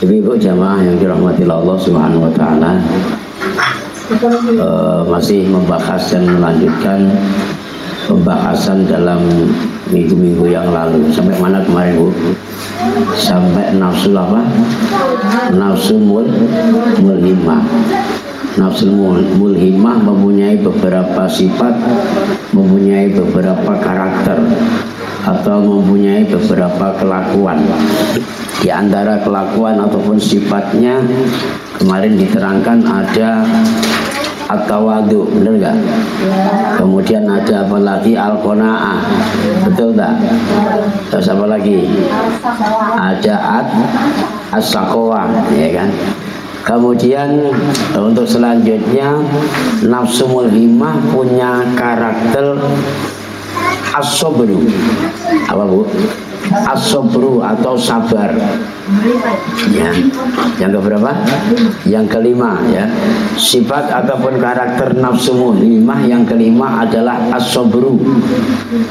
Ibu jamaah yang dirahmati Allah Subhanahu wa taala, masih membahas dan melanjutkan pembahasan dalam minggu-minggu yang lalu. Sampai mana kemarin, Bu? Sampai nafsu apa? Nafsu mulhimah. Nafsu mulhimah mempunyai beberapa sifat, mempunyai beberapa karakter, atau mempunyai beberapa kelakuan. Di antara kelakuan ataupun sifatnya kemarin diterangkan ada at-tawadu, benar nggak? Kemudian ada apa lagi? Al-qanaah, betul tak? Terus apa lagi? Ada as-saqwa, ya kan? Kemudian untuk selanjutnya nafsu mulhimah punya karakter as-sabru. Apa, Bu? As-sabru atau sabar. Ya. Yang keberapa? Yang kelima, ya. Sifat ataupun karakter nafsu mulhimah yang kelima adalah as-sabru,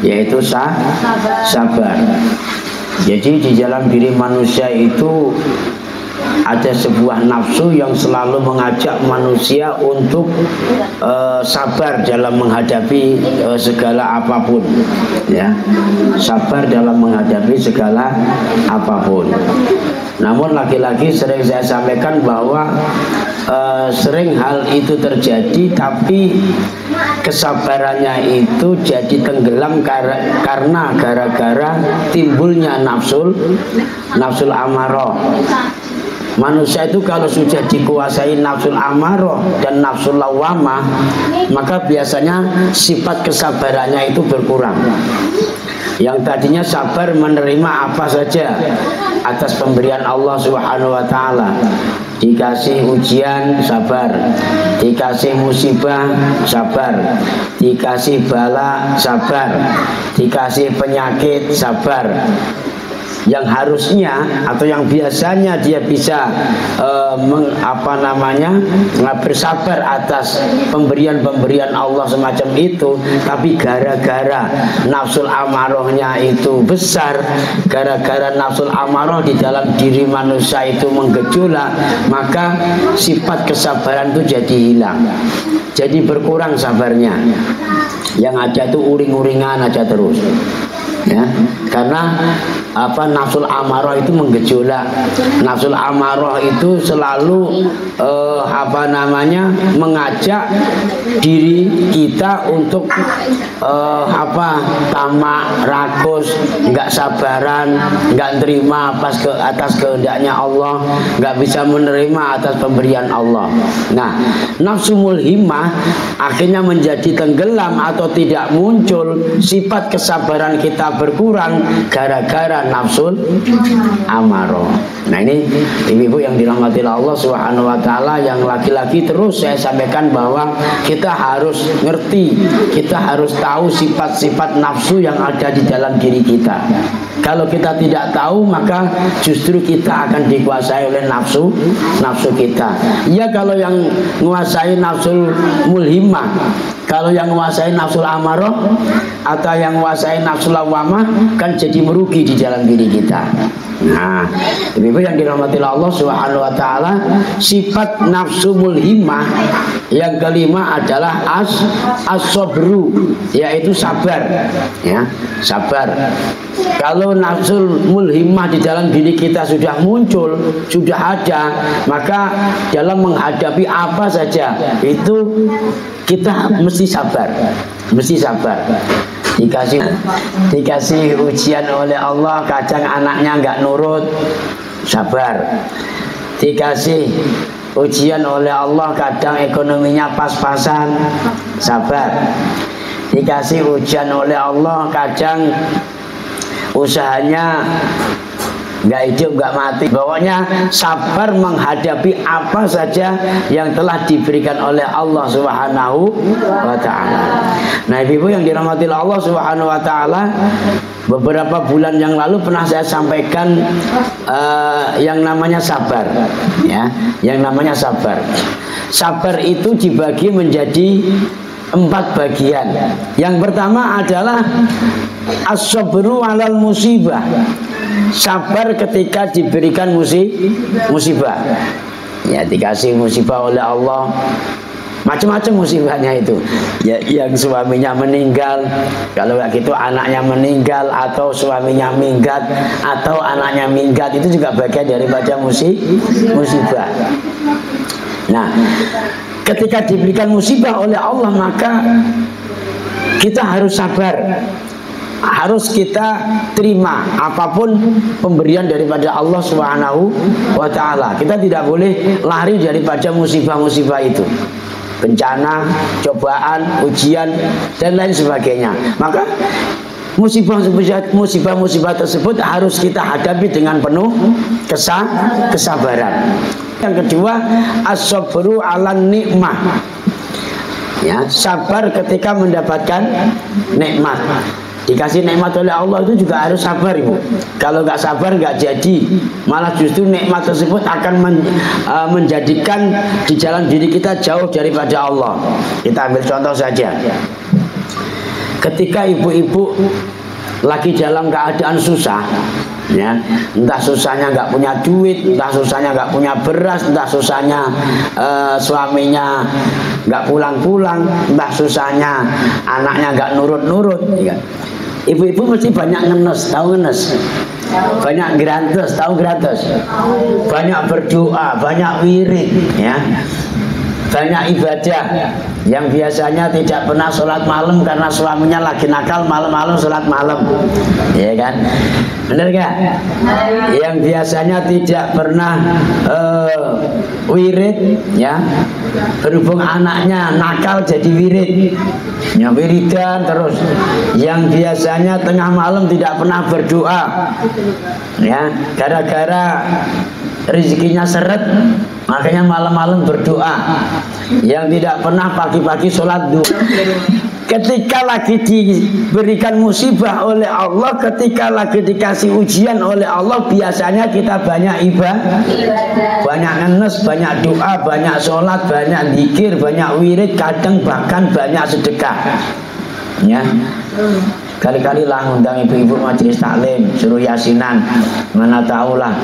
yaitu sabar. Jadi di dalam diri manusia itu ada sebuah nafsu yang selalu mengajak manusia untuk sabar dalam menghadapi segala apapun, ya, sabar dalam menghadapi segala apapun. Namun lagi-lagi sering saya sampaikan bahwa sering hal itu terjadi, tapi kesabarannya itu jadi tenggelam karena gara-gara timbulnya nafsul amarah. Manusia itu kalau sudah dikuasai nafsul amarah dan nafsul lawamah, maka biasanya sifat kesabarannya itu berkurang. Yang tadinya sabar menerima apa saja atas pemberian Allah Subhanahu wa taala. Dikasih ujian, sabar. Dikasih musibah, sabar. Dikasih bala, sabar. Dikasih penyakit, sabar. Yang harusnya atau yang biasanya dia bisa bersabar atas pemberian Allah semacam itu, tapi gara-gara nafsul amarahnya itu besar, gara-gara nafsul amarah di dalam diri manusia itu menggejolak, maka sifat kesabaran itu jadi hilang, jadi berkurang sabarnya. Yang ada itu uring-uringan aja terus, ya, karena nafsul amarah itu menggejolak. Nafsul amarah itu selalu mengajak diri kita untuk tamak, rakus, nggak sabaran, nggak terima atas kehendaknya Allah, nggak bisa menerima atas pemberian Allah. Nah, nafsu mulhimah akhirnya menjadi tenggelam atau tidak muncul. Sifat kesabaran kita berkurang gara-gara nafsul amarah. Nah, ini ibu-ibu yang dirahmati Allah Subhanahu wa taala, yang laki-laki terus saya sampaikan bahwa kita harus ngerti, kita harus tahu sifat-sifat nafsu yang ada di dalam diri kita. Kalau kita tidak tahu, maka justru kita akan dikuasai oleh nafsu kita. Ya, kalau yang menguasai nafsul mulhimah, kalau yang menguasai nafsul amarah atau yang menguasai nafsul lawamah, kan jadi merugi di dalam diri kita. Nah, ibu yang dirahmati Allah Subhanahu wa taala, sifat nafsu mulhimah yang kelima adalah as-sabru, yaitu sabar, ya, sabar. Kalau nafsu mulhimah di dalam diri kita sudah muncul, sudah ada, maka dalam menghadapi apa saja itu kita mesti sabar, mesti sabar. Dikasih ujian oleh Allah, kadang anaknya nggak nurut, sabar. Dikasih ujian oleh Allah, kadang ekonominya pas-pasan, sabar. Dikasih ujian oleh Allah, kadang usahanya nggak hidup nggak mati. Pokoknya sabar menghadapi apa saja yang telah diberikan oleh Allah Subhanahu wa taala. Nah, ibu yang dirahmati Allah Subhanahu wa taala, beberapa bulan yang lalu pernah saya sampaikan yang namanya sabar, ya, yang namanya sabar. Sabar itu dibagi menjadi 4 bagian. Yang pertama adalah as-sabru 'alal musibah. sabar ketika diberikan musibah. Ya, dikasih musibah oleh Allah, macam-macam musibahnya itu. Ya, yang suaminya meninggal, kalau kayak gitu anaknya meninggal, atau suaminya minggat, atau anaknya minggat, itu juga bagian daripada musibah. Nah, ketika diberikan musibah oleh Allah, maka kita harus sabar. Harus kita terima apapun pemberian daripada Allah Subhanahu wa ta'ala. Kita tidak boleh lari daripada musibah-musibah itu, bencana, cobaan, ujian, dan lain sebagainya. Maka musibah-musibah tersebut harus kita hadapi dengan penuh kesabaran. Yang kedua, as-sabru 'alan nikmah. Ya, sabar ketika mendapatkan nikmat. Dikasih nikmat oleh Allah itu juga harus sabar, Ibu. Kalau nggak sabar nggak jadi, malah justru nikmat tersebut akan menjadikan di jalan diri kita jauh daripada Allah. Kita ambil contoh saja. Ketika ibu-ibu lagi dalam keadaan susah, ya, entah susahnya nggak punya duit, entah susahnya nggak punya beras, entah susahnya suaminya nggak pulang-pulang, entah susahnya anaknya nggak nurut-nurut, ya. Ibu-ibu mesti banyak ngenes, tahu ngenes? Banyak grantes, tahu grantes? Banyak berdoa, banyak wirid, ya. Banyak ibadah. Yang biasanya tidak pernah sholat malam karena suaminya lagi nakal, malam-malam sholat malam, ya kan? Benar gak? Yang biasanya tidak pernah wirid, ya, berhubung anaknya nakal jadi wirid, ya, wiridan terus. Yang biasanya tengah malam tidak pernah berdoa, ya, gara-gara rezekinya seret, makanya malam-malam berdoa. Yang tidak pernah pagi-pagi sholat duha. Ketika lagi diberikan musibah oleh Allah, ketika lagi dikasih ujian oleh Allah, biasanya kita banyak ibadah, banyak ngenes, banyak doa, banyak sholat, banyak zikir, banyak wirid, kadang bahkan banyak sedekah, ya. Kali-kali lah ngundang ibu-ibu majelis taklim, suruh yasinan, mana tahulah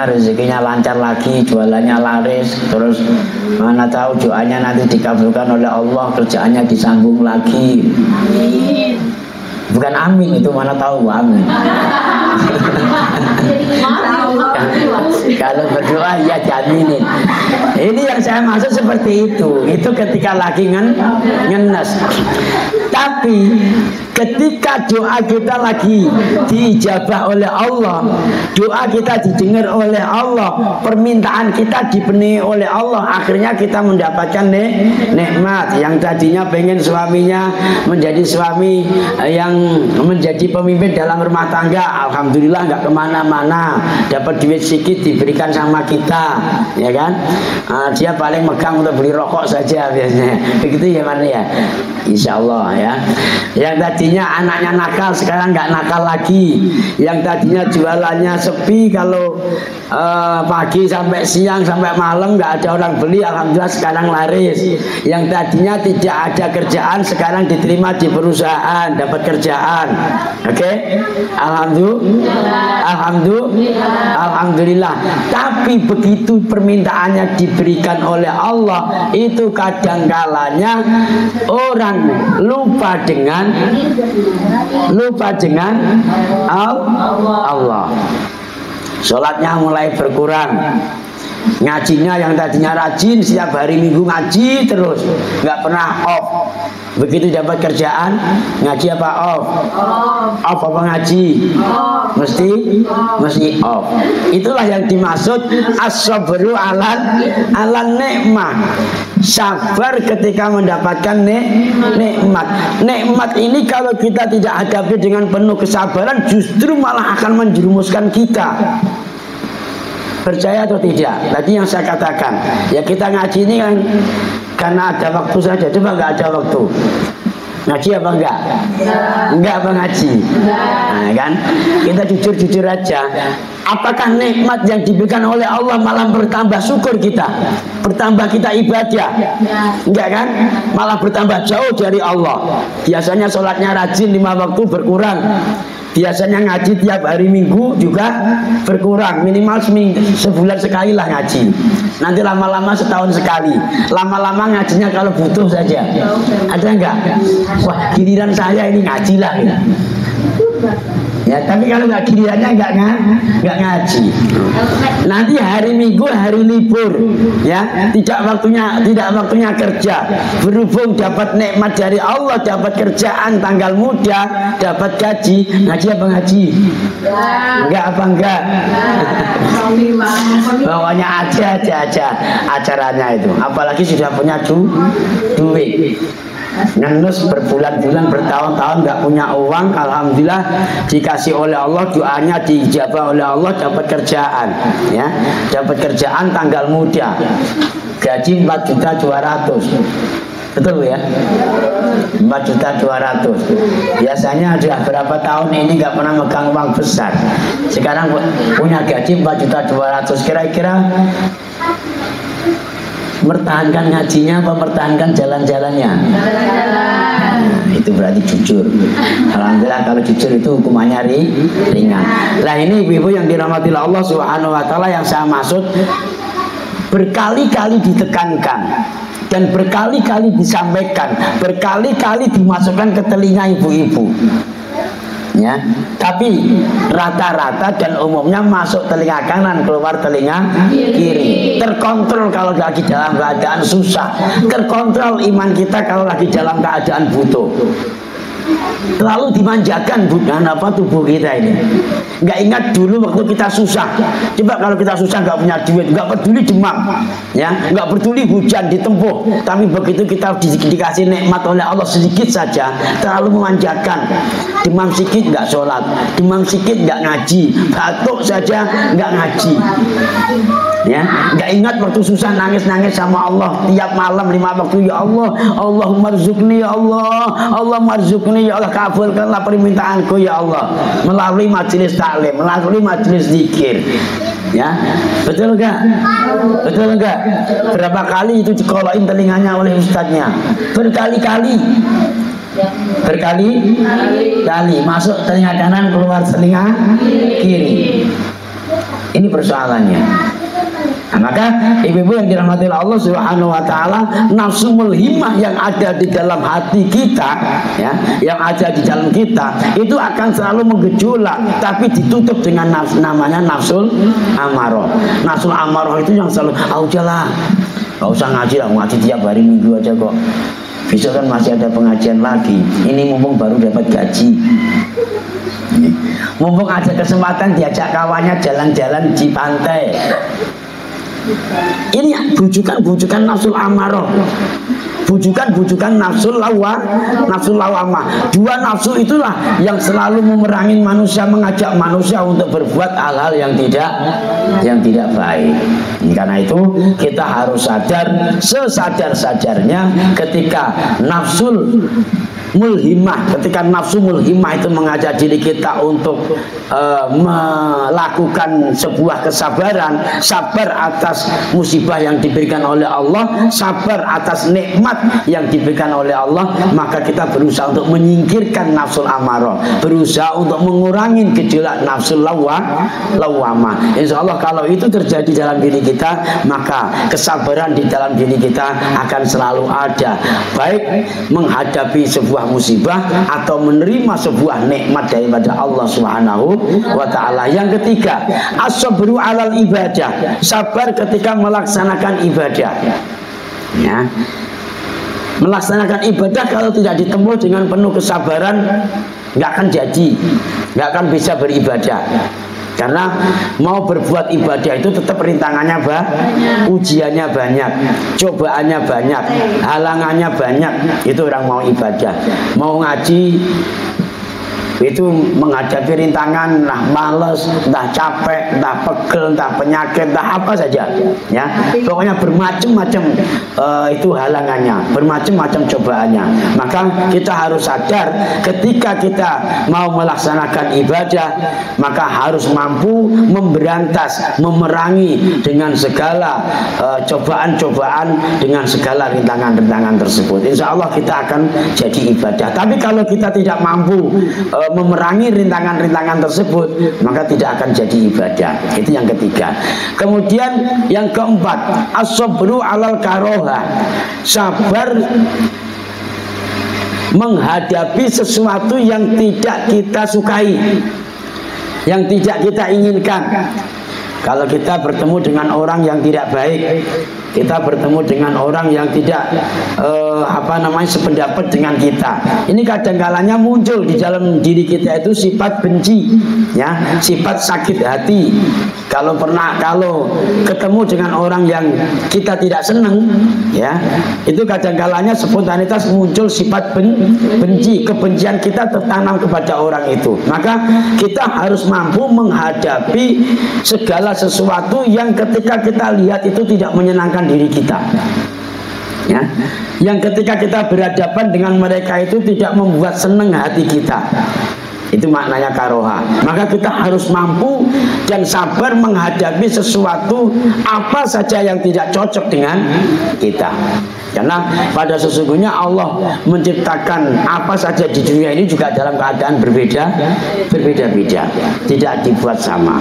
rezekinya lancar lagi, jualannya laris, terus mana tahu doanya nanti dikabulkan oleh Allah, kerjaannya disambung lagi. Bukan amin itu, mana tahu amin. Kalau berdoa ya jaminin. Ini yang saya maksud seperti itu. Itu ketika lagi ngenes. Tapi ketika doa kita lagi diijabah oleh Allah, doa kita didengar oleh Allah, permintaan kita dipenuhi oleh Allah, akhirnya kita mendapatkan nikmat. Yang tadinya pengen suaminya menjadi suami yang menjadi pemimpin dalam rumah tangga, alhamdulillah nggak kemana-mana, dapat duit sedikit diberikan sama kita, ya kan? Dia paling megang untuk beli rokok saja biasanya, begitu ya, mana ya? Insya Allah, ya. Yang tadinya anaknya nakal sekarang nggak nakal lagi. Yang tadinya jualannya sepi, kalau pagi sampai siang sampai malam nggak ada orang beli, alhamdulillah sekarang laris. Yang tadinya tidak ada kerjaan sekarang diterima di perusahaan, dapat kerjaan. Oke? Alhamdulillah. Tapi begitu permintaannya diberikan oleh Allah, itu kadang kalanya orang lupa dengan Allah. Sholatnya mulai berkurang, ngajinya yang tadinya rajin setiap hari Minggu ngaji terus, nggak pernah off. Begitu dapat kerjaan ngaji apa off? Off apa ngaji? Mesti off. Itulah yang dimaksud as-sabru 'alan nikmah. Sabar ketika mendapatkan nikmat. Nikmat ini kalau kita tidak hadapi dengan penuh kesabaran, justru malah akan menjerumuskan kita. Percaya atau tidak? Tadi yang saya katakan, ya kita ngaji ini kan karena ada waktu saja. Coba nggak ada waktu, ngaji apa enggak? Enggak apa ngaji? Nah, kan? Kita jujur-jujur aja. Apakah nikmat yang diberikan oleh Allah malah bertambah syukur kita, bertambah kita ibadah? Enggak kan? Malah bertambah jauh dari Allah. Biasanya sholatnya rajin 5 waktu berkurang. Biasanya ngaji tiap hari Minggu juga berkurang, minimal sebulan sekali lah ngaji. Nanti lama-lama setahun sekali. Lama-lama ngajinya kalau butuh saja. Ada enggak? Wah, giliran saya ini ngaji lah. Ya, tapi kalau nggak gilirannya nggak ngaji. Nanti hari Minggu hari libur, ya, tidak waktunya kerja. Berhubung dapat nikmat dari Allah, dapat kerjaan, tanggal muda, dapat gaji, ngaji apa ngaji? Enggak apa enggak? Pokoknya aja acaranya itu. Apalagi sudah punya duit. Ngenus berbulan-bulan bertahun-tahun nggak punya uang, alhamdulillah dikasih oleh Allah, doanya dijabah oleh Allah, dapat kerjaan, ya, dapat kerjaan tanggal muda, gaji 4.200.000, betul ya, 4.200.000. Biasanya sudah berapa tahun ini nggak pernah megang uang besar, sekarang punya gaji 4.200.000, kira-kira mempertahankan ngajinya apa mempertahankan jalan-jalannya? Itu berarti jujur. Alhamdulillah kalau jujur itu hukumannya ringan. Nah ini ibu-ibu yang dirahmati Allah Subhanahu wa taala, yang saya maksud berkali-kali ditekankan dan berkali-kali disampaikan, berkali-kali dimasukkan ke telinga ibu-ibu. Ya, tapi rata-rata dan umumnya masuk telinga kanan, keluar telinga kiri. Terkontrol kalau lagi dalam keadaan susah, terkontrol iman kita kalau lagi dalam keadaan butuh. Terlalu dimanjakan tubuh kita ini. Nggak ingat dulu waktu kita susah. Coba kalau kita susah nggak punya duit, nggak peduli demam, ya, nggak peduli hujan ditempuh. Tapi begitu kita dikasih nikmat oleh Allah sedikit saja, terlalu memanjakan. Demam sedikit nggak sholat, demam sedikit nggak ngaji, batuk saja nggak ngaji. Ya, nggak ingat waktu susah nangis-nangis sama Allah tiap malam 5 waktu, ya Allah, Allahumma rzuqni ya Allah, Allah marzuqni ya Allah, kabulkanlah permintaanku ya Allah, melalui majelis taklim, melalui majelis zikir. Ya, betul enggak? Betul enggak? Berapa kali itu dikoloin telinganya oleh ustadznya? Berkali-kali. Berkali-kali masuk telinga kanan, keluar telinga kiri. Ini persoalannya. Nah, maka ibu-ibu yang dirahmati Allah Subhanahu wa taala, nafsu mulhimah yang ada di dalam hati kita, ya, yang ada di dalam kita itu akan selalu menggejolak, tapi ditutup dengan namanya nafsul amarah. Nafsul amarah itu yang selalu, udahlah, nggak usah ngaji lah, ngaji tiap hari Minggu aja kok. Besok kan masih ada pengajian lagi. Ini mumpung baru dapat gaji. Mumpung ada kesempatan diajak kawannya jalan-jalan di pantai. Ini bujukan nafsul amarah, bujukan nafsul lawamah. Dua nafsu itulah yang selalu memerangi manusia, mengajak manusia untuk berbuat hal-hal yang tidak baik. Karena itu kita harus sadar sesadar-sadarnya ketika nafsul mulhimah, ketika nafsu mulhimah itu mengajak diri kita untuk melakukan sebuah kesabaran, sabar atas musibah yang diberikan oleh Allah, sabar atas nikmat yang diberikan oleh Allah, maka kita berusaha untuk menyingkirkan nafsul amarah, berusaha untuk mengurangi gejolak nafsul lawamah. Insya Allah kalau itu terjadi dalam diri kita, maka kesabaran di dalam diri kita akan selalu ada, baik menghadapi sebuah musibah atau menerima sebuah nikmat daripada Allah Subhanahu wa taala. Yang ketiga, as-sabru 'alal ibadah, sabar ketika melaksanakan ibadah. Ya. Melaksanakan ibadah kalau tidak ditempuh dengan penuh kesabaran, nggak akan jadi, nggak akan bisa beribadah. Karena mau berbuat ibadah itu tetap rintangannya banyak, ujiannya banyak, cobaannya banyak, halangannya banyak. Itu orang mau ibadah, mau ngaji itu menghadapi rintangan, entah males, entah capek, entah pegel, entah penyakit, entah apa saja, ya. Pokoknya bermacam-macam itu halangannya, bermacam-macam cobaannya. Maka kita harus sadar ketika kita mau melaksanakan ibadah, maka harus mampu memberantas, memerangi dengan segala cobaan-cobaan, dengan segala rintangan-rintangan tersebut. Insya Allah kita akan jadi ibadah. Tapi kalau kita tidak mampu memerangi rintangan-rintangan tersebut, maka tidak akan jadi ibadah. Itu yang ketiga. Kemudian yang keempat, as-sabru alal karoha, sabar menghadapi sesuatu yang tidak kita sukai, yang tidak kita inginkan. Kalau kita bertemu dengan orang yang tidak baik, kita bertemu dengan orang yang tidak sependapat dengan kita, ini kadang-kalanya muncul di dalam diri kita itu sifat benci, ya, sifat sakit hati. Kalau ketemu dengan orang yang kita tidak senang, ya, itu kadang-kalanya spontanitas muncul sifat benci, kebencian kita tertanam kepada orang itu. Maka kita harus mampu menghadapi segala sesuatu yang ketika kita lihat itu tidak menyenangkan diri kita, ya, yang ketika kita berhadapan dengan mereka itu tidak membuat senang hati kita. Itu maknanya karoha. Maka kita harus mampu dan sabar menghadapi sesuatu apa saja yang tidak cocok dengan kita. Karena pada sesungguhnya Allah menciptakan apa saja di dunia ini juga dalam keadaan berbeda-beda, tidak dibuat sama.